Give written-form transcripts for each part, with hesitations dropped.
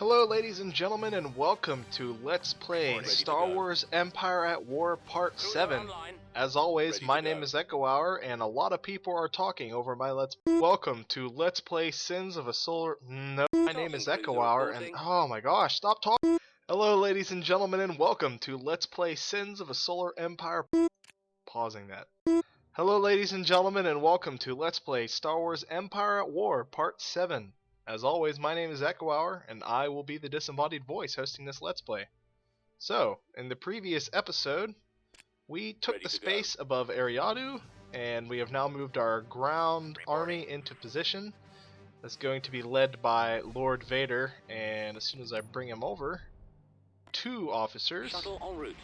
Hello ladies and gentlemen, and welcome to Let's Play Star Wars Empire at War Part 7. As always, my name is eckohour, and a lot of people are talking over my Let's Play. Welcome to Let's Play Sins of a Solar... No, my name is eckohour, and... Oh my gosh, stop talking! Hello ladies and gentlemen, and welcome to Let's Play Sins of a Solar Empire... Pausing that. Hello ladies and gentlemen, and welcome to Let's Play Star Wars Empire at War Part 7. As always, my name is eckohour, and I will be the disembodied voice hosting this Let's Play. So, in the previous episode, we took the space above Eriadu, and we have now moved our ground army into position. That's going to be led by Lord Vader, and as soon as I bring him over, 2 officers. Shuttle en route.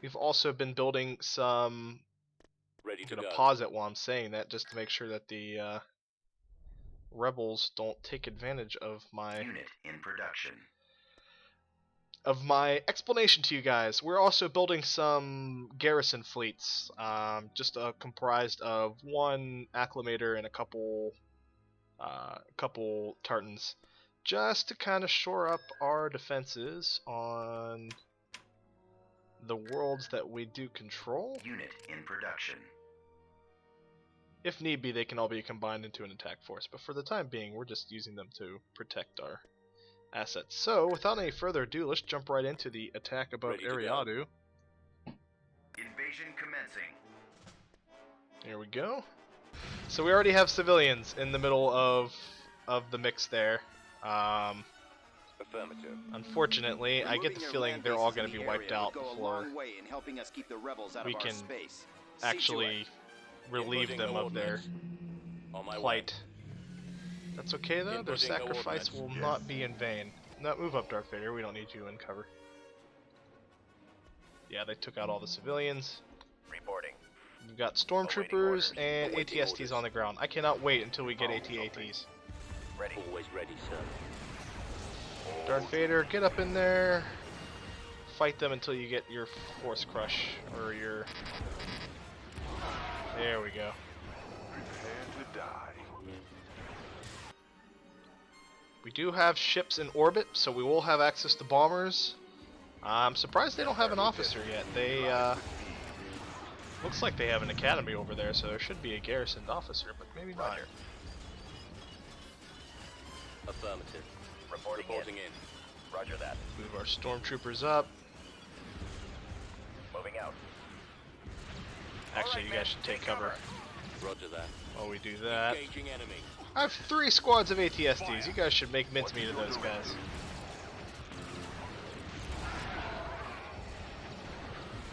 We've also been building some... Ready to I'm go. gonna pause it while I'm saying that, just to make sure that the rebels don't take advantage of my unit in production. Of my explanation to you guys. We're also building some garrison fleets, just comprised of 1 acclimator and a couple tartans, just to kind of shore up our defenses on the worlds that we do control. Unit in production. If need be, they can all be combined into an attack force, but for the time being, we're just using them to protect our assets. So, without any further ado, let's jump right into the attack above Eriadu. Invasion commencing. Here we go. So we already have civilians in the middle of the mix there. Affirmative. Unfortunately, I get the feeling they're all going to be wiped out before we can actually relieve them of their plight. That's okay though, their sacrifice will not be in vain. No, move up, Darth Vader, we don't need you in cover. Yeah, they took out all the civilians. Reporting. We've got stormtroopers and AT-STs on the ground. I cannot wait until we get AT-ATs. Ready. Always ready, sir. Darth Vader, get up in there. Fight them until you get your force crush, or your... There we go. Prepare to die. We do have ships in orbit, so we will have access to bombers. I'm surprised they don't have an officer yet. They, looks like they have an academy over there, so there should be a garrisoned officer, but maybe not. Roger. Affirmative. Reporting in. Roger that. Move our stormtroopers up. Moving out. Actually, you guys should take cover. Roger that. While we do that. Engaging enemy. I have 3 squads of AT-STs. You guys should make mincemeat of those guys.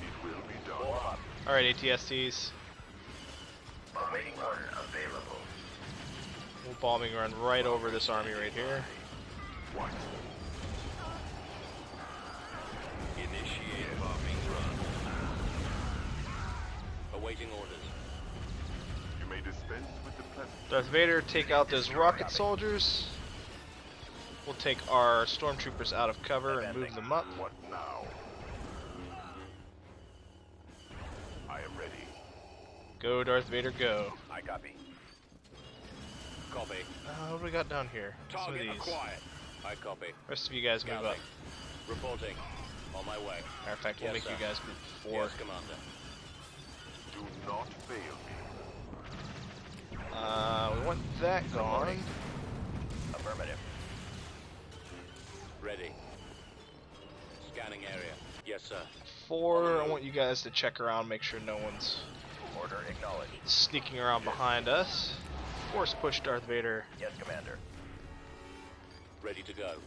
It will be done. Alright, AT-STs. Bombing run available. We'll bombing run right over this army right here. What? Initiate bombing run. Awaiting orders. You may dispense with the pleasant. Darth Vader, take out those rocket soldiers. We'll take our stormtroopers out of cover and move them up. What now? I am ready. Go, Darth Vader, go. I copy. Copy. What do we got down here? Some of Target these. acquired. I copy. Rest of you guys move up. Reporting. On my way. Matter of fact, we'll make Yes, sir. you guys group 4. Yes, Commander. Do not fail me. We want that gone. Affirmative. Ready. Scanning area. Yes, sir. 4, I want you guys to check around, make sure no one's Order acknowledged. sneaking around behind us. Force push Darth Vader. Yes, Commander. Ready to go.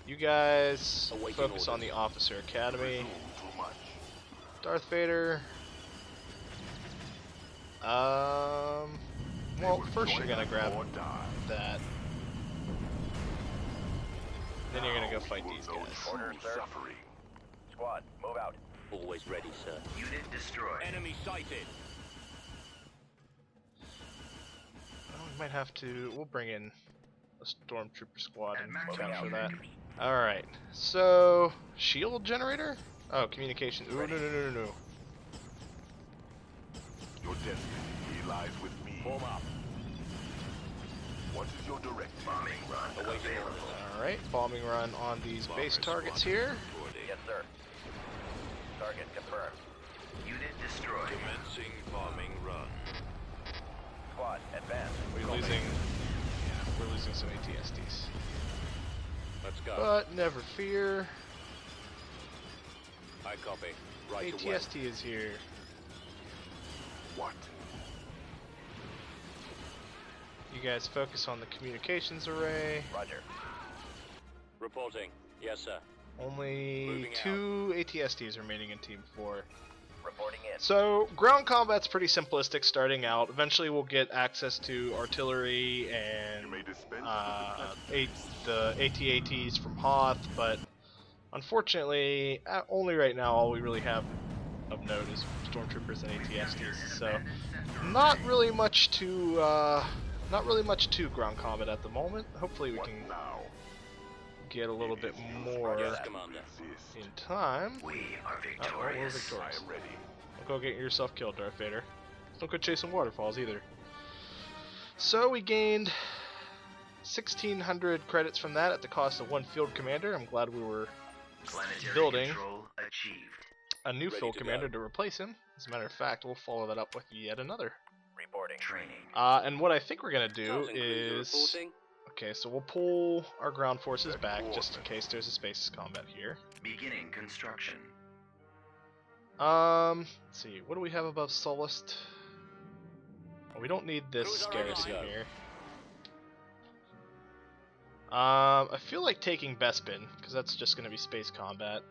You guys Awaiting focus on orders. the Officer Academy. Too much. Darth Vader. Well, first you're gonna grab Or die. that. Then you're gonna go fight these guys. Order, sir. Suffering. Squad, move out. Always ready, sir. Unit destroyed. Enemy sighted. Well, we might have to. We'll bring in a stormtrooper squad At and maximum capture that. unit. Alright, so shield generator? Oh, communication. Ooh, no. Your destiny lies with me. Form up. What is your directive? Bombing run available. Alright, bombing run on these base targets here. Yes, sir. Target confirmed. Unit destroyed. Commencing bombing run. Squad, advance. We're losing some ATSTs. Let's go. But never fear. I copy. Right away. ATST is here. What? You guys focus on the communications array. Roger. Reporting. Yes, sir. Only Moving 2 ATSTs remaining in Team 4. Reporting in. So, ground combat's pretty simplistic starting out. Eventually we'll get access to artillery and You may dispense the AT-ATs from Hoth, but unfortunately, only right now all we really have of note is stormtroopers and ATSTs. So, not really much to ground combat at the moment. Hopefully we What can now? get a little bit more Yes, Commander. Exist. in time. We are Oh, we're victorious. I victorious. am ready. Don't go get yourself killed, Darth Vader. Don't go chasing waterfalls either. So we gained 1,600 credits from that at the cost of 1 field commander. I'm glad we were Planetary building control achieved. a new Ready field to commander go. to replace him. As a matter of fact, we'll follow that up with yet another. Reporting. Training. And what I think we're gonna do Charlton Cruiser is, reporting. okay, so we'll pull our ground forces back just in case there's a space combat here. Beginning construction. Let's see, what do we have above Solist? We don't need this Cruiser ready to garrison go. here. I feel like taking Bespin, because that's just going to be space combat.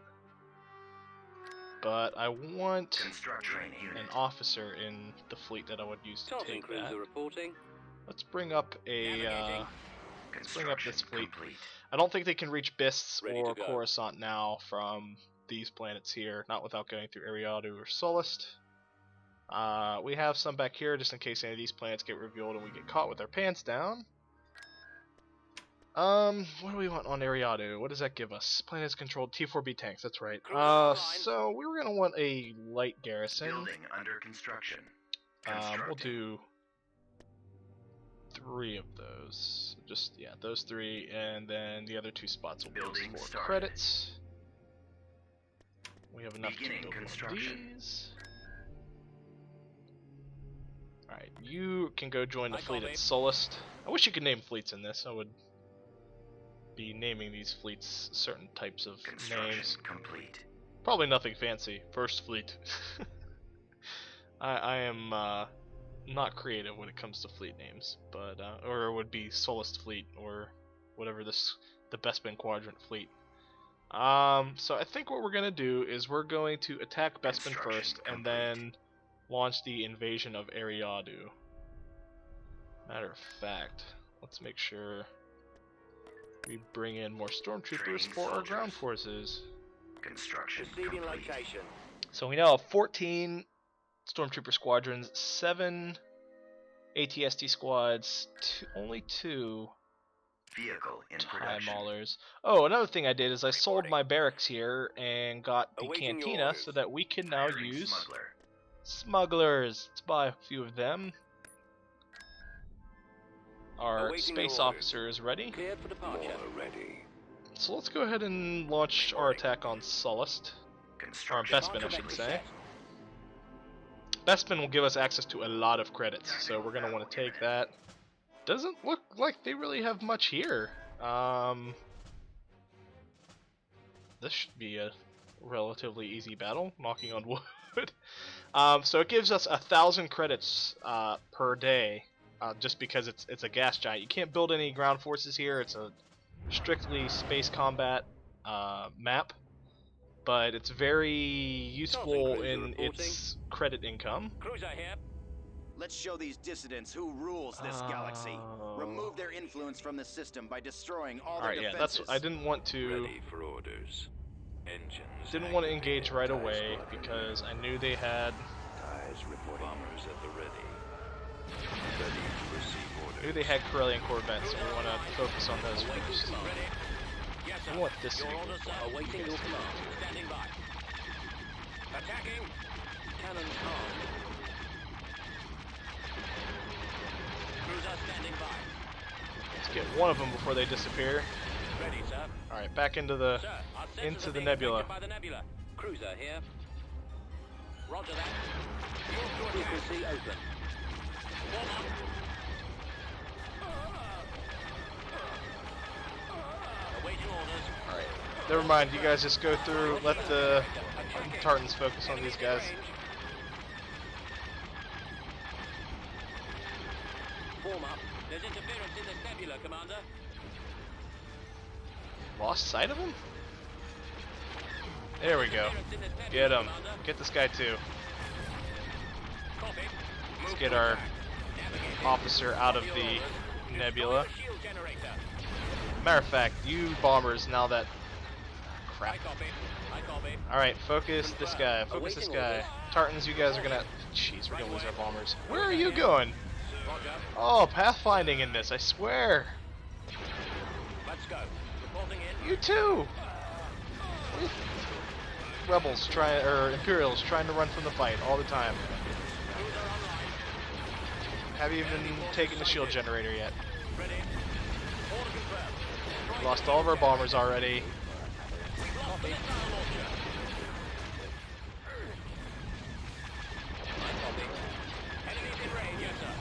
But I want Construct train unit. an officer in the fleet that I would use to Charlton take Cruiser that. reporting. Let's bring up a. Navigating. bring up this Construction fleet. complete. I don't think they can reach Bists Ready or to go. Coruscant now from these planets here, not without going through Ariadu or Solist. We have some back here just in case any of these planets get revealed and we get caught with our pants down. What do we want on Ariadu? What does that give us? Planets controlled T4B tanks, that's right. Cruiser online. So we were gonna want a light garrison. Building under construction. We'll Constructing. do 3 of those. Just, yeah, those 3, and then the other 2 spots will be Building for started. credits. We have enough Beginning to build construction. one of these. Alright, you can go join the I fleet copy. at Solist. I wish you could name fleets in this. I would be naming these fleets certain types of Construction names. complete. Probably nothing fancy. First Fleet. I am not creative when it comes to fleet names, but or it would be Solist Fleet or whatever the Bespin Quadrant Fleet. So I think what we're gonna do is we're going to attack Bespin Construction first, and complete. then launch the invasion of Ariadu. Matter of fact, let's make sure we bring in more stormtroopers Training for our ground soldiers. forces. Construction Proceeding complete. location. So we now have 14 stormtrooper squadrons, 7 ATST squads, only 2 Vehicle in TIE production. Maulers. Oh, another thing I did is I sold my barracks here and got the Awaiting your cantina orders. so that we can now Hiring use smuggler. smugglers. Let's buy a few of them. Our Awaiting space your orders. officer is ready. Cleared for departure. Ready. So let's go ahead and launch our attack on Solist. Or Construction Bespin, I should Departure say. set. Bespin will give us access to a lot of credits, so we're going to want to take that. Doesn't look like they really have much here. This should be a relatively easy battle, knocking on wood. So it gives us 1,000 credits per day, just because it's a gas giant. You can't build any ground forces here. It's a strictly space combat map, but it's very useful Cruiser in reporting. its credit income. Cruiser here. Let's show these dissidents who rules this galaxy. Remove their influence from the system by destroying all their Alright, yeah, defenses. I didn't want to Ready for orders. Engines. didn't want to engage activated. right TIE away squadron because I knew they had TIEs reporting. Bombers at the ready. Ready to receive orders. knew they had Corellian Corvettes, so we want to focus on those first. Ready. Yes, sir. I want this to Your be orders, good. sir. Awaiting your command. Standing by. Attacking. Cannons armed. Cruiser standing by. Get one of them before they disappear. Ready, sir. Alright, back into the Sir, our sensors into are the being nebula. affected by the nebula. Cruiser here. Roger that. Fuel frequency open. Warm up. Awaiting orders. Alright. Never mind, you guys just go through, let the Tartans focus on these guys. Form up. There's interference in the nebula, Commander. Lost sight of him? There we go. Interference in this nebula, Get him. Commander. Get this guy too. Copy. Let's Move get to our attack. Navigating. officer out of Your the orders. nebula. Destroy the shield generator. Matter of fact, you bombers, now that... I Crap. copy. I copy. Alright, focus this guy. Focus this Awaiting guy. orders. Tartans, you guys are gonna... Jeez, we're gonna lose our bombers. Where are you going? Roger. Oh, pathfinding in this, I swear. Let's go. Reporting in. You too! Rebels try or Imperials trying to run from the fight all the time. Cruiser online. Haven't even taken the shield generator yet. Ready. Order confirmed. We lost all of our bombers already. We've lost the missile launcher. I copy. Enemies in range, yes, sir.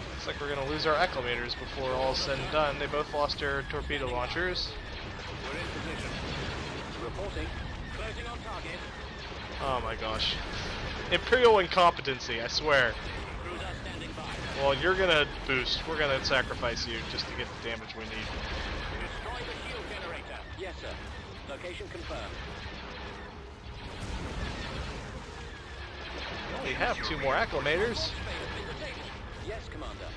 Looks like we're gonna lose our acclimators before all's said and done. They both lost their torpedo launchers. We're in position. Reporting. Closing on target. Oh my gosh. Imperial incompetency, I swear. Cruiser standing by. Well, you're gonna boost. We're gonna sacrifice you just to get the damage we need. Destroy the shield generator. Yes, sir. Location confirmed. We only have 2 more acclimators. Launch bay has been disabled. Yes, Commander.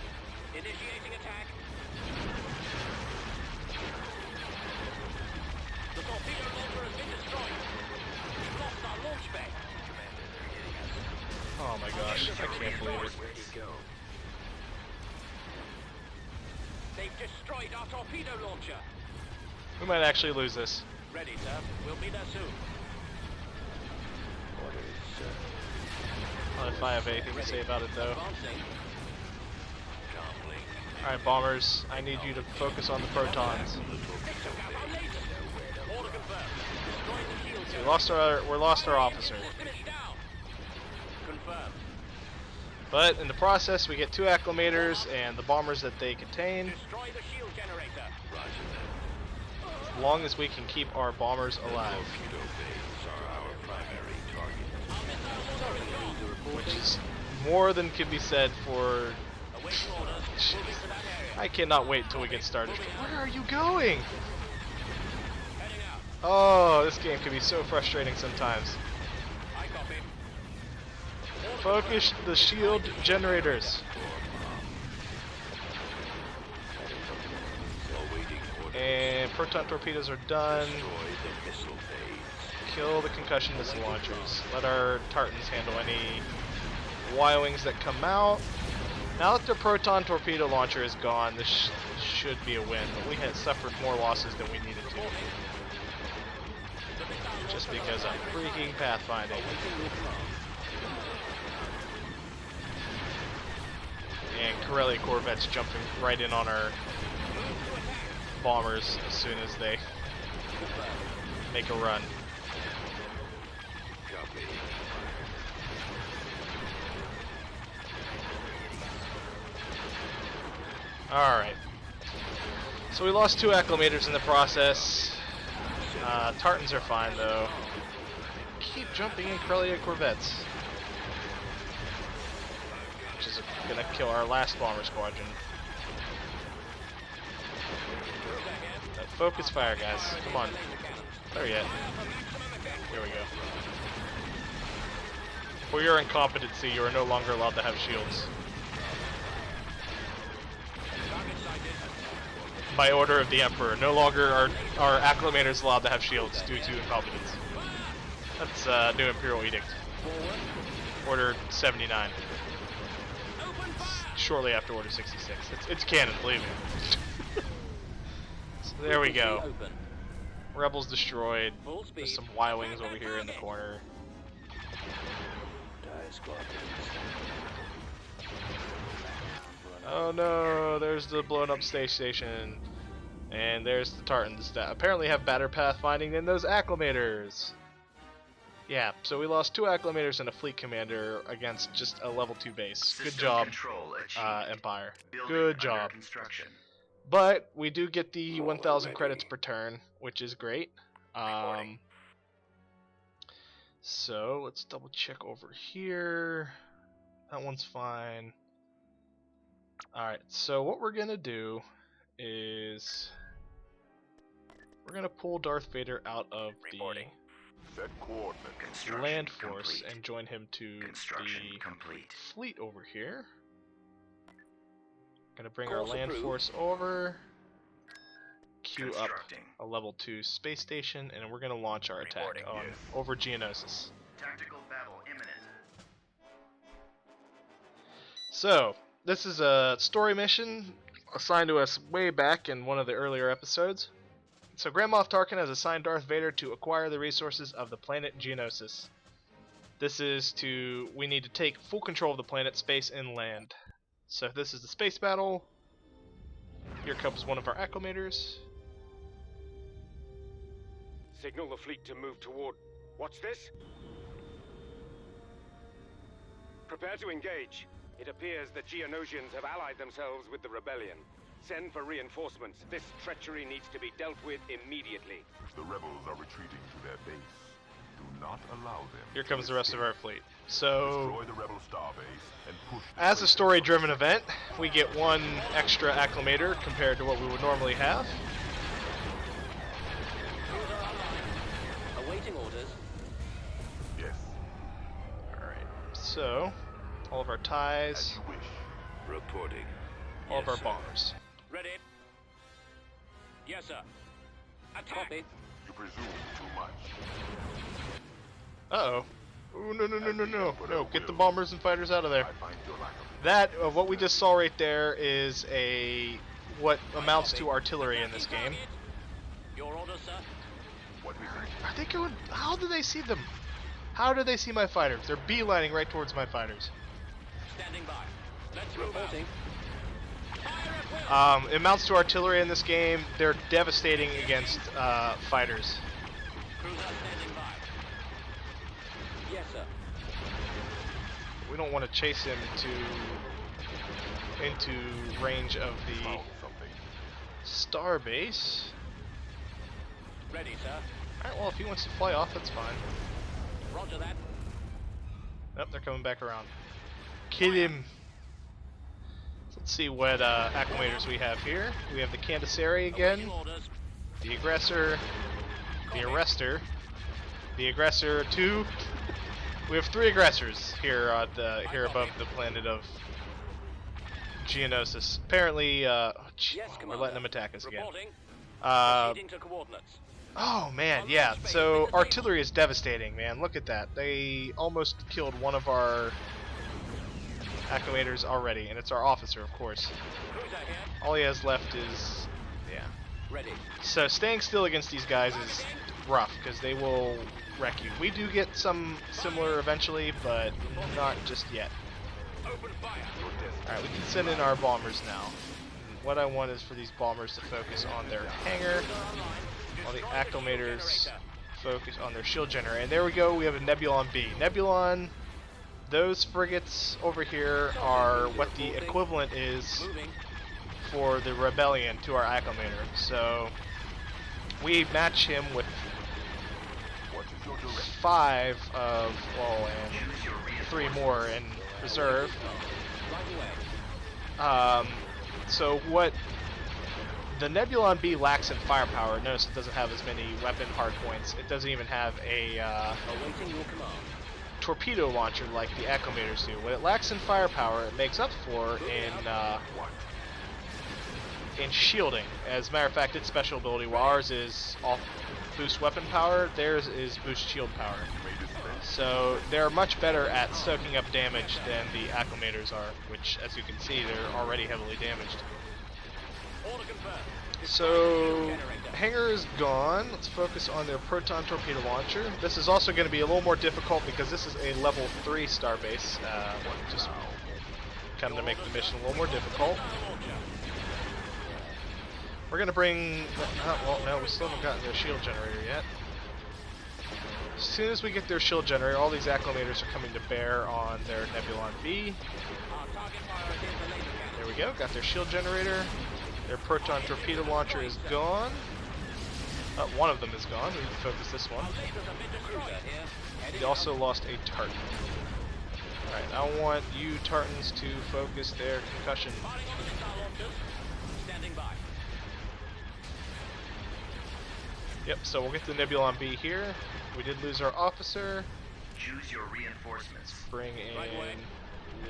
Initiating attack. The torpedo launcher has been destroyed. We've lost our launch bay. Oh my gosh, I can't believe it. They've destroyed our torpedo launcher. We might actually lose this. Ready, sir. We'll be there soon. Not if I have anything to say about it though. Advancing. Alright, bombers, I need you to focus on the protons. Our lasers. Order confirmed. Destroy the shield generator. We lost our officer. Finish down. Confirmed. But in the process, we get 2 acclimators and the bombers that they contain. Destroy the shield generator. As long as we can keep our bombers alive, which is more than can be said for. Awaiting orders. Moving to that area. I cannot wait until we get started. Where are you going? Heading out. Oh, this game can be so frustrating sometimes. I copy. Focus the shield generators. And proton torpedoes are done. Kill the concussion missile launchers. Let our Tartans handle any Y-wings that come out. Now that the proton torpedo launcher is gone, this should be a win, but we had suffered more losses than we needed to. Just because of freaking pathfinding. And Corellia corvettes jumping right in on our bombers as soon as they make a run. Alright. So we lost 2 acclimators in the process. Tartans are fine though. Keep jumping in Corellia corvettes. Which is gonna kill our last bomber squadron. Focus fire, guys. Come on. There yet. Here we go. For your incompetency, you are no longer allowed to have shields. By order of the Emperor, no longer are acclimators allowed to have shields due to incompetence. That's a new Imperial edict. Order 79. Shortly after Order 66. It's canon, believe me. So there we go. Rebels destroyed. There's some Y-wings over here in the corner. Oh no, there's the blown up space station. And there's the Tartans that apparently have better pathfinding than those acclimators. Yeah, so we lost 2 acclimators and a fleet commander against just a level 2 base. Good System job, control achieved. Empire. Building Good under job. construction. But we do get the 1,000 credits per turn, which is great. So let's double check over here. That one's fine. Alright, so what we're gonna do is we're gonna pull Darth Vader out of Reporting. Set coordinates. the Construction land force complete. and join him to Construction the complete. fleet over here. Gonna bring our Course land approved. force over, queue up Constructing. a level 2 space station, and we're gonna launch our attack Reporting. on Yes. over Geonosis. Tactical battle imminent. So, this is a story mission assigned to us way back in one of the earlier episodes. So Grand Moff Tarkin has assigned Darth Vader to acquire the resources of the planet Geonosis. This is we need to take full control of the planet, space, and land. So this is the space battle. Here comes one of our acclimators. Signal the fleet to move toward... What's this? Prepare to engage. It appears the Geonosians have allied themselves with the rebellion. Send for reinforcements. This treachery needs to be dealt with immediately. The rebels are retreating to their base. Do not allow them. Here comes the rest of our fleet. Destroy So, the rebel starbase and push. the as a traitors story-driven event, we get 1 extra acclimator compared to what we would normally have. Cruiser online. Awaiting orders. Yes, Alright, so all of our as ties, you wish. Reporting. all of Yes, our sir. bombers. Ready. Yes, sir. Attack. Copy. You presume too much. Uh-oh. Ooh, no, get the bombers and fighters out of there. I find your lack of That, what we just saw right there is what amounts to artillery in this game. Your orders, sir. what is it? Are they going, how do they see them? How do they see my fighters? They're beelining right towards my fighters. Standing by. Let's move out. Fire at will. It amounts to artillery in this game. They're devastating against fighters. Cruiser standing by. Yes, sir. We don't want to chase him into range of the Found something. star base. Ready, sir. Alright, well, if he wants to fly off, that's fine. Roger that. Nope, they're coming back around. Kill him! Let's see what acclimators we have here. We have the Candisari again, Awaiting orders. the Aggressor, the Arrestor, the Aggressor 2. We have 3 aggressors here here above the planet of Geonosis. Apparently, Yes, we're Commander. letting them attack us again. Reporting. Uh, Proceeding to coordinates. oh man, yeah. So artillery is devastating, man. Look at that. They almost killed one of our acclimators already, and it's our officer, of course. Cruiser here. All he has left is, yeah. Ready. So staying still against these guys is rough because they will wreck you. We do get some similar eventually, but not just yet. Open fire. Alright, we can send in our bombers now. What I want is for these bombers to focus on their hangar, while the acclimators focus on their shield generator. And there we go, we have a Nebulon B. Nebulon, those frigates over here are what the equivalent is Moving. for the rebellion to our acclimator. So we match him with What is your direction? 5 of, well, and Choose your 3 more in reserve. Right away. So what the Nebulon B lacks in firepower. Notice it doesn't have as many weapon hardpoints. It doesn't even have a Awaiting your command. torpedo launcher like the acclimators do. What it lacks in firepower, it makes up for in shielding. As a matter of fact, its special ability, while ours is off boost weapon power, theirs is boost shield power. So they're much better at soaking up damage than the acclimators are, which, as you can see, they're already heavily damaged. Order confirmed. So, hangar is gone. Let's focus on their proton torpedo launcher. This is also going to be a little more difficult because this is a level 3 starbase. Just kind of make the mission a little more difficult. We're gonna bring. Well, no, we still haven't gotten their shield generator yet. As soon as we get their shield generator, all these acclimators are coming to bear on their Nebulon B. There we go, got their shield generator. Their proton torpedo launcher is gone. One of them is gone. We need to focus this one. We also lost a Tartan. Alright, I want you Tartans to focus their concussion. Yep, so we'll get the Nebulon B here. We did lose our officer. Choose your reinforcements. Bring in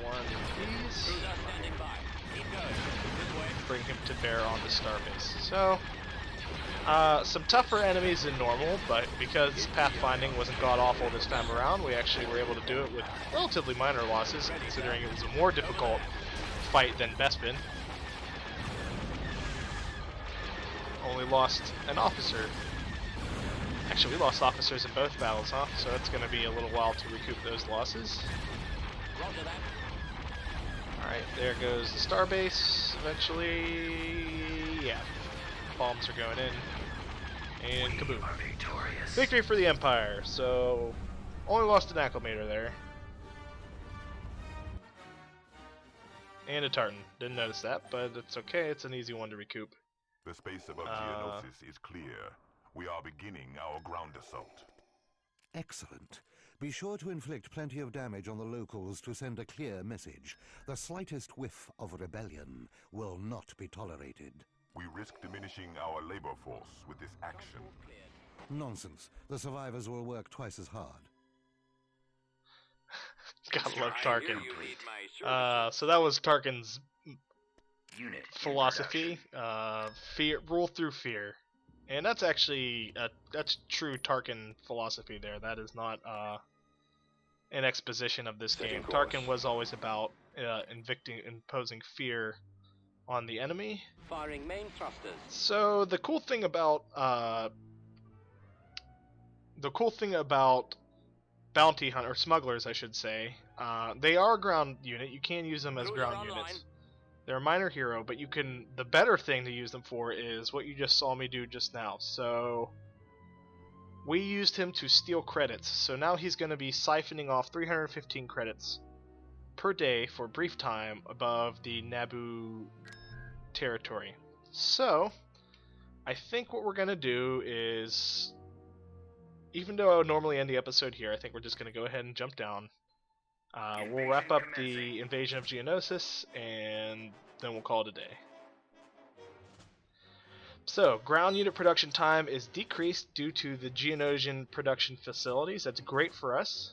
one of these. Bring him to bear on the starbase. So, some tougher enemies than normal, but because pathfinding wasn't god-awful this time around, we actually were able to do it with relatively minor losses, considering it was a more difficult fight than Bespin. Only lost an officer. Actually, we lost officers in both battles, huh? So it's going to be a little while to recoup those losses. Alright, there goes the starbase. Eventually, yeah, bombs are going in. And kaboom. Victory for the Empire. So, only lost an acclimator there. And a Tartan. Didn't notice that, but it's okay. It's an easy one to recoup. The space above Geonosis is clear. We are beginning our ground assault. Excellent. Be sure to inflict plenty of damage on the locals to send a clear message. The slightest whiff of rebellion will not be tolerated. We risk diminishing our labor force with this action. Nonsense. The survivors will work twice as hard. Gotta love Tarkin. So that was Tarkin's Unit philosophy. Fear, rule through fear. And that's actually that's true Tarkin philosophy there. That is not an exposition of this game. Tarkin was always about imposing fear on the enemy. Firing main thrusters. So the cool thing about bounty hunt or smugglers, I should say, they are a ground unit. You can use them as ground units. They're a minor hero, but you can. The better thing to use them for is what you just saw me do just now. So we used him to steal credits. So now he's going to be siphoning off 315 credits per day for a brief time above the Naboo territory. So I think what we're going to do is, even though I would normally end the episode here, I think we're just going to go ahead and jump down. We'll wrap up the invasion of Geonosis, and then we'll call it a day. So, ground unit production time is decreased due to the Geonosian production facilities. That's great for us.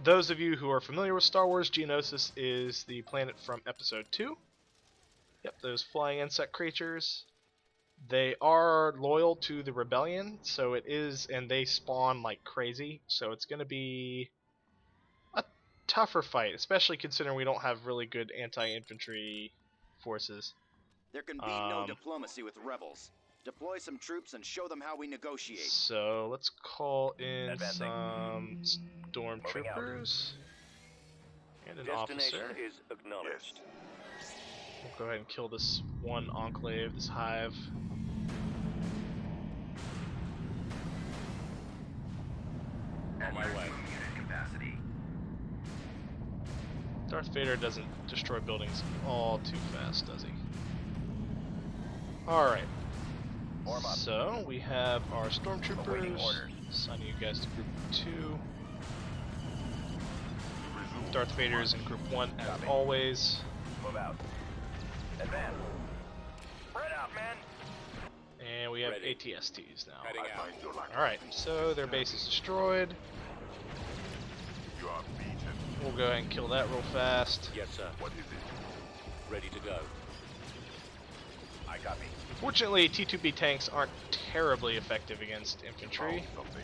Those of you who are familiar with Star Wars, Geonosis is the planet from Episode 2. Yep, those flying insect creatures. They are loyal to the Rebellion, so it is, and they spawn like crazy, so it's going to be a tougher fight, especially considering we don't have really good anti-infantry forces. There can be no diplomacy with rebels. Deploy some troops and show them how we negotiate. So let's call in some stormtroopers and an officer. is acknowledged. We'll go ahead and kill this one enclave, this hive. On my way. Unit capacity. Darth Vader doesn't destroy buildings all too fast, does he? Alright. So, we have our stormtroopers. Assigning you guys to group 2. Darth Vader is in group 1 as always. Move out. Advance. Spread out, men. And we have ATSTs now. Heading out. Alright, so their base is destroyed. You are beaten. We'll go ahead and kill that real fast. Yes, sir. What is it? Ready to go. I copy. Fortunately, T2B tanks aren't terribly effective against infantry. Something.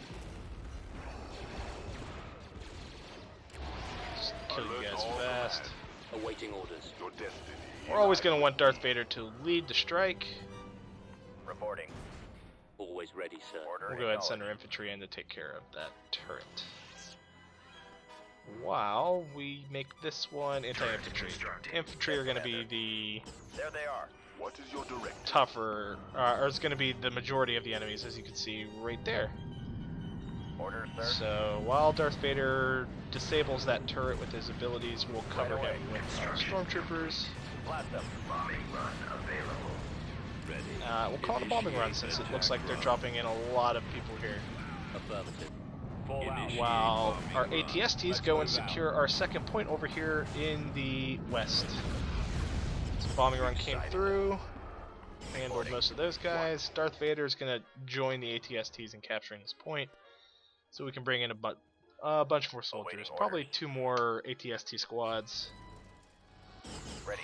Just kill you guys fast. Awaiting orders. Your destiny. We're always going to want Darth Vader to lead the strike. Reporting. Always ready, sir. Order We'll go ahead and send acknowledged. our infantry in to take care of that turret. while we make this one anti-infantry. Infantry are going to be the There they are. What is your directive? tougher, or it's going to be the majority of the enemies, as you can see right there. Orders, sir. So while Darth Vader disables that turret with his abilities, we'll cover him with our stormtroopers. Blast them. Bombing run available. Ready. We'll call it a bombing run since it looks like they're dropping in a lot of people here. Affirmative. Full out. Initiate While bombing our run. ATSTs Let's go and move out. secure our second point over here in the west. So bombing run came through, handled most of those guys. Darth Vader is going to join the ATSTs in capturing this point, so we can bring in a bunch more soldiers. Probably 2 more ATST squads. Ready.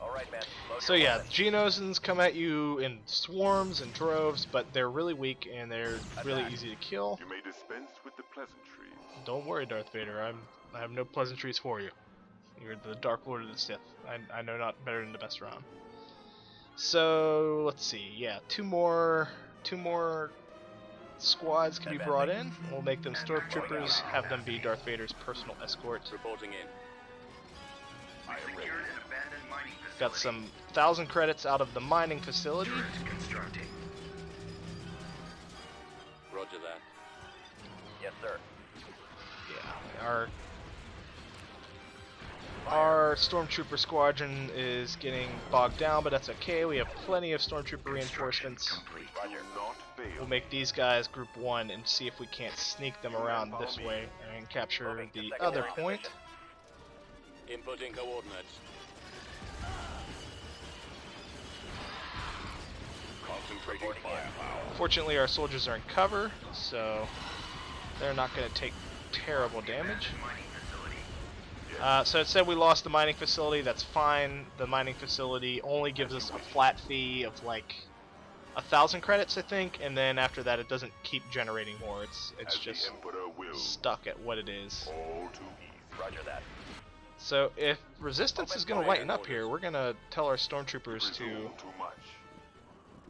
All right, man. Load So your yeah, weapons. Geonosins come at you in swarms and droves, but they're really weak and they're really easy to kill. You may dispense with the pleasantries. Don't worry, Darth Vader. I have no pleasantries for you. You're the Dark Lord of the Sith. I know not better than the best around. So let's see. Yeah, two more squads can be brought in. We'll make them stormtroopers. Have them be Darth Vader's personal escort. Reporting in. Secured an abandoned mining facility. Got some 1,000 credits out of the mining facility. Constructing. Roger that. Yes, sir. Yeah, our stormtrooper squadron is getting bogged down, but that's okay. We have plenty of stormtrooper reinforcements. Roger. Not fail. We'll make these guys group 1 and see if we can't sneak them around this way and capture the other point. Inputting coordinates. Concentrating firepower. Fortunately, our soldiers are in cover, so they're not going to take terrible damage. Mining facility. So it said we lost the mining facility. That's fine. The mining facility only gives us a flat fee of like 1,000 credits, I think, and then after that, it doesn't keep generating more. It's As the just Emperor wills. stuck at what it is. All too easy. Roger that. So if resistance is going to lighten up here, we're going to tell our stormtroopers to Presume too much.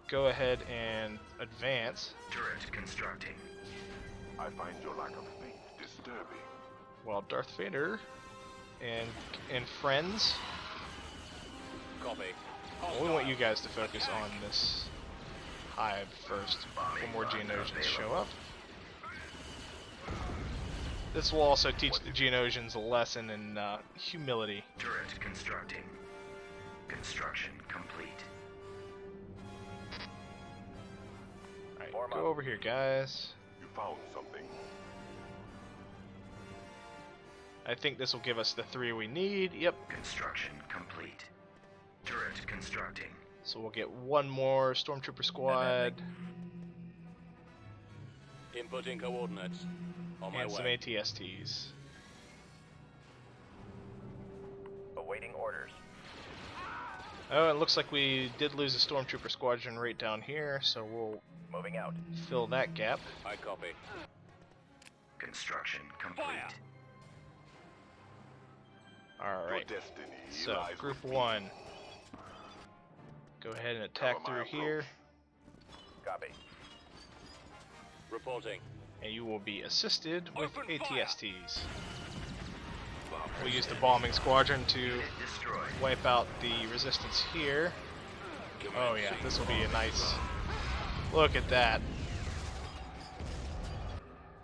go ahead and advance. Turret constructing. I find your lack of faith disturbing. While Darth Vader and friends, Copy. we want you guys to focus on this hive first before more Geonosians show up. This will also teach the Geonosians a lesson in humility. Turret constructing. Construction complete. Alright, go over here, guys. You found something. I think this will give us the 3 we need. Yep. Construction complete. Turret constructing. So we'll get 1 more Stormtrooper squad Inputting coordinates. On my and some way. ATSTs. Awaiting orders. Oh, it looks like we did lose a Stormtrooper squadron right down here, so we'll Moving out. fill that gap. I copy. Construction complete. Alright, Your destiny so lies group with me. 1. Go ahead and attack Cover my through here, Copy. Reporting. and you will be assisted with Open fire. ATSTs. We'll use the bombing squadron to Destroyed. wipe out the resistance here. Oh yeah, this will be a nice... Look at that.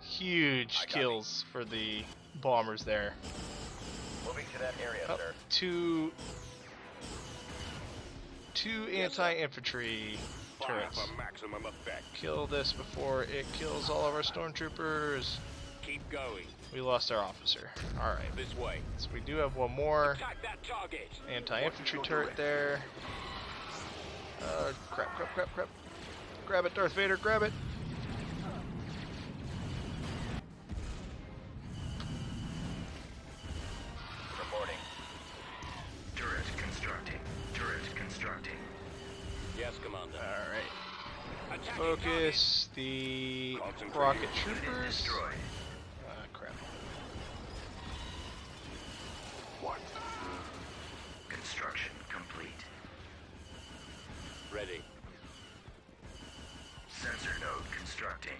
Huge kills for the bombers there. Moving to that area, Oh, sir. two anti-infantry Fire turrets. for maximum effect. Kill this before it kills all of our stormtroopers. Keep going. We lost our officer. Alright, This way. so we do have 1 more Attack that target. anti-infantry turret there. Crap. Grab it, Darth Vader, grab it. Reporting. Turret constructing. Turret constructing. Yes, Commander. Alright. Attacking Focus the rocket troopers. Destroyed. Crap. What? Construction complete. Ready. Sensor node constructing.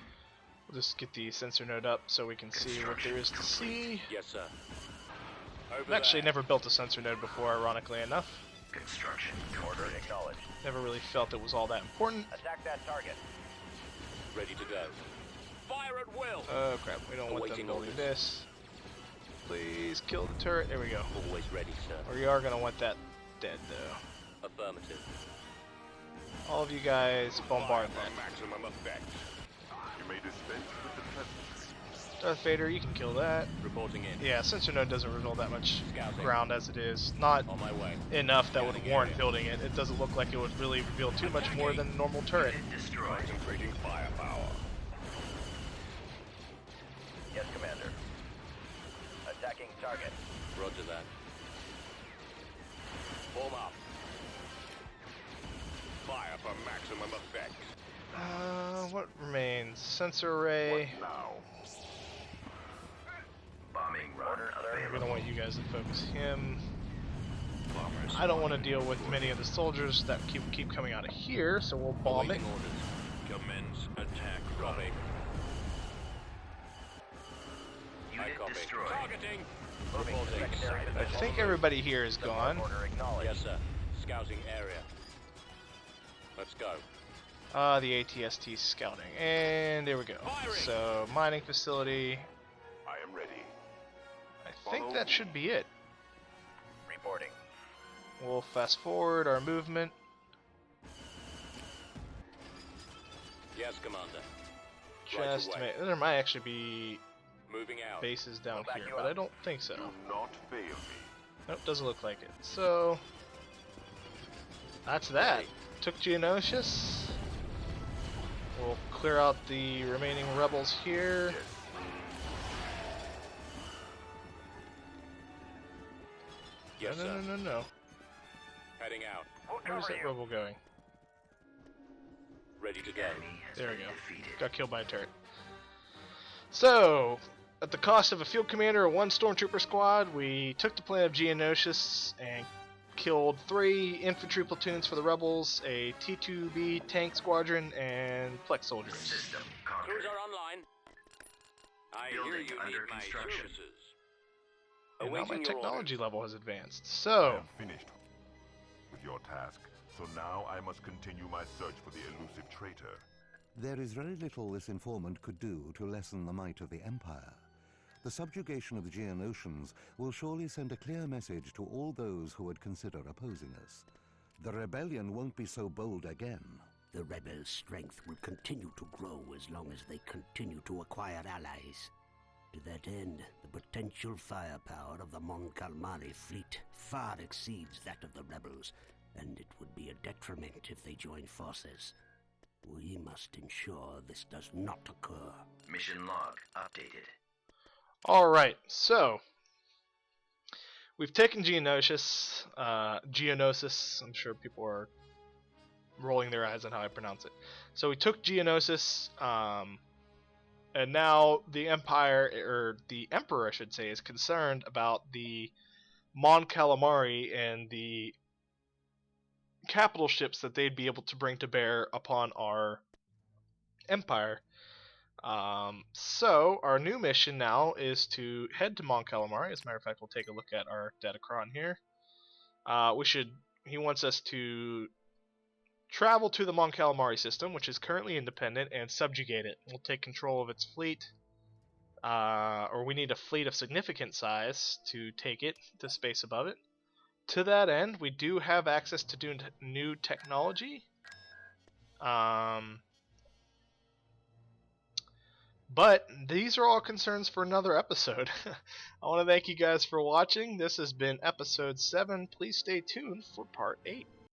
We'll just get the sensor node up so we can see what there is to see. Yes, sir. I've actually never built a sensor node before, ironically enough. Construction. Order acknowledged. Never really felt it was all that important. Attack that target. Ready to go. Fire at will. Oh crap, we don't want them Awaiting building orders. this. Please kill the turret. There we go. Always ready, sir. We are going to want that dead though. Affirmative. All of you guys bombard that. Maximum effect. You may dispense with the presence. Darth Vader, you can kill that. Reporting in. Yeah, sensor node doesn't reveal that much Scouting. ground as it is. Not On my way. enough that would Scanning warrant area. building it. It doesn't look like it would really reveal too much more than a normal turret. Destroyed. Concentrating firepower. Yes, Commander. Attacking target. Roger that. Form up. Fire for maximum effect. What remains? Sensor array. Now. Bombing run. We don't want you guys to focus him. Bombers. I don't want to deal with many of the soldiers that keep coming out of here, so we'll bomb it. Awaiting orders. Commence attack. Dropping. I Unit copy. destroyed. Targeting. Moving to Reporting. secondary I defense. think everybody here is gone. Order acknowledged. Yes, sir. Scouting area. Let's go. The ATST scouting. And there we go. Firing. So, mining facility. I am ready. I think that should be it. Reporting. We'll fast forward our movement. Yes, Commander. Right Just to away. there might actually be Moving out. bases down We'll back here, you but up. I don't think so. Do not fail me. Nope, doesn't look like it. So, that's that. Ready. Took Geonosis. We'll clear out the remaining rebels here. Yes. Yes, no, sir. no. Heading out. We'll Where's cover that you. rebel going? Ready to go. There we go. Got killed by a turret. So, at the cost of a field commander and one stormtrooper squad, we took the planet of Geonosis and killed 3 infantry platoons for the rebels, a T-2B tank squadron, and flex soldiers. System conquered. Cruiser online. I hear Building you under need my construction. services. And now my Awaiting your technology orders. level has advanced. I So, am finished with your task. So now I must continue my search for the elusive traitor. There is very little this informant could do to lessen the might of the Empire. The subjugation of the Geonosians will surely send a clear message to all those who would consider opposing us. The rebellion won't be so bold again. The rebels' strength will continue to grow as long as they continue to acquire allies. To that end, the potential firepower of the Mon Calamari fleet far exceeds that of the rebels, and it would be a detriment if they join forces. We must ensure this does not occur. Mission log updated. alright, so we've taken Geonosis, I'm sure people are rolling their eyes on how I pronounce it. So we took Geonosis, and now the Empire, or the Emperor I should say, is concerned about the Mon Calamari and the capital ships that they'd be able to bring to bear upon our Empire. So our new mission now is to head to Mon Calamari. As a matter of fact, we'll take a look at our Datacron here. He wants us to travel to the Mon Calamari system, which is currently independent, and subjugate it. We'll take control of its fleet, or we need a fleet of significant size to take it to space above it. To that end, we do have access to new technology. But these are all concerns for another episode. I want to thank you guys for watching. This has been episode 7. Please stay tuned for part 8.